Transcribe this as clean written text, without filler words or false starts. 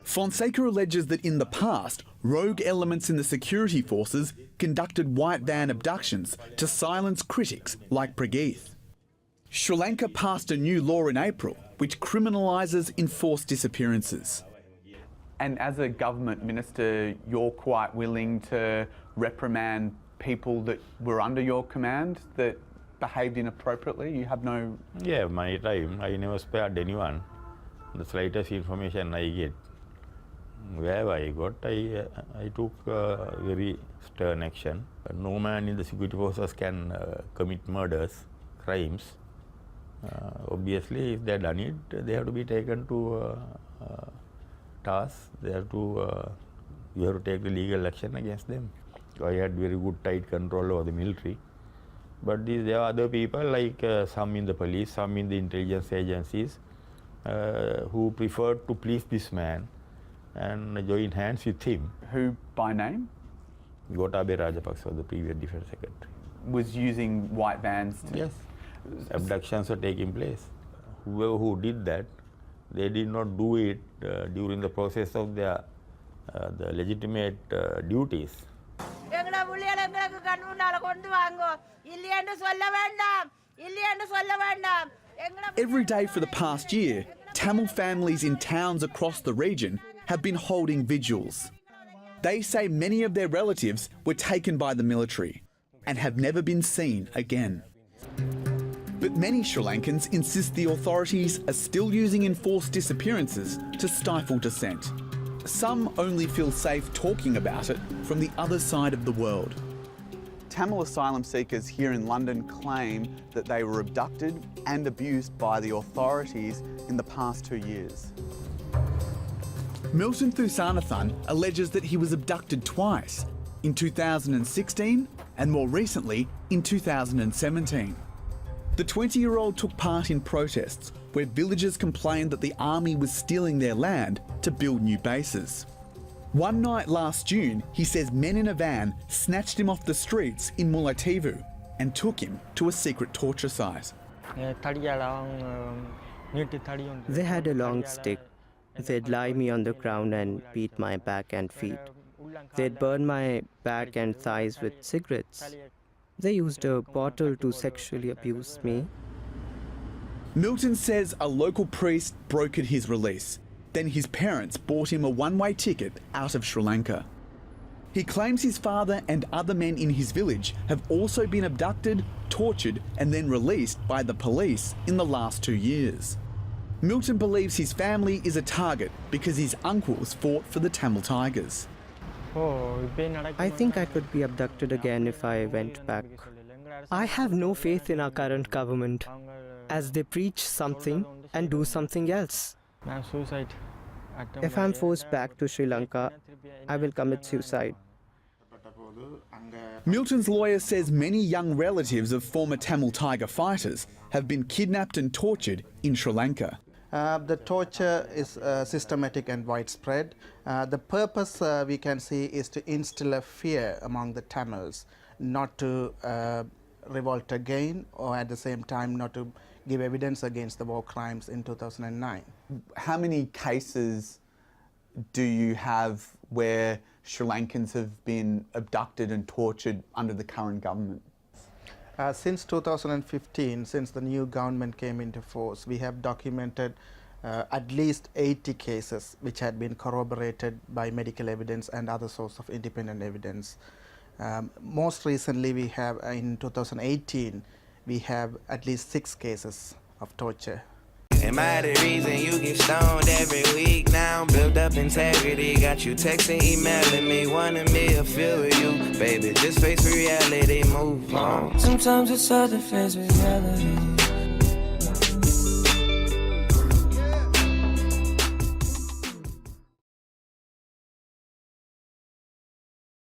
Fonseca alleges that in the past, rogue elements in the security forces conducted white van abductions to silence critics like Prageeth. Sri Lanka passed a new law in April which criminalises enforced disappearances. And as a government minister, you're quite willing to reprimand people that were under your command that behaved inappropriately? You have no... Yeah, my time, I never spared anyone. The slightest information I get, wherever I got, I took very stern action. But no man in the security forces can commit murders, crimes. Obviously, if they've done it, they have to be taken to task. They have to, you have to take the legal action against them. I had very good tight control over the military. But there are other people, like some in the police, some in the intelligence agencies, who preferred to please this man and join hands with him. Who by name? Gotabaya Rajapaksa, the previous defense secretary. Was using white vans to... Yes. Abductions are taking place. Whoever who did that, they did not do it during the process of their the legitimate duties. Every day for the past year, Tamil families in towns across the region have been holding vigils. They say many of their relatives were taken by the military and have never been seen again. But many Sri Lankans insist the authorities are still using enforced disappearances to stifle dissent. Some only feel safe talking about it from the other side of the world. Tamil asylum seekers here in London claim that they were abducted and abused by the authorities in the past 2 years. Milton Thusanathan alleges that he was abducted twice, in 2016 and more recently in 2017. The 20-year-old took part in protests where villagers complained that the army was stealing their land to build new bases. One night last June, he says men in a van snatched him off the streets in Mullaitivu and took him to a secret torture site. They had a long stick. They'd lie me on the ground and beat my back and feet. They'd burn my back and thighs with cigarettes. They used a bottle to sexually abuse me. Milton says a local priest brokered his release. Then his parents bought him a one-way ticket out of Sri Lanka. He claims his father and other men in his village have also been abducted, tortured, and then released by the police in the last 2 years. Milton believes his family is a target because his uncles fought for the Tamil Tigers. I think I could be abducted again if I went back. I have no faith in our current government, as they preach something and do something else. If I'm forced back to Sri Lanka, I will commit suicide. Milton's lawyer says many young relatives of former Tamil Tiger fighters have been kidnapped and tortured in Sri Lanka. The torture is systematic and widespread. The purpose we can see is to instill a fear among the Tamils, not to revolt again, or at the same time not to give evidence against the war crimes in 2009. How many cases do you have where Sri Lankans have been abducted and tortured under the current government? Since 2015, since the new government came into force, we have documented at least 80 cases which had been corroborated by medical evidence and other sources of independent evidence. Most recently, we have in 2018, we have at least 6 cases of torture. Am I the reason you get stoned every week now? Build up integrity, got you texting, emailing me, wanting me to feel with you. Baby, just face reality, move on. Sometimes it's hard to face reality.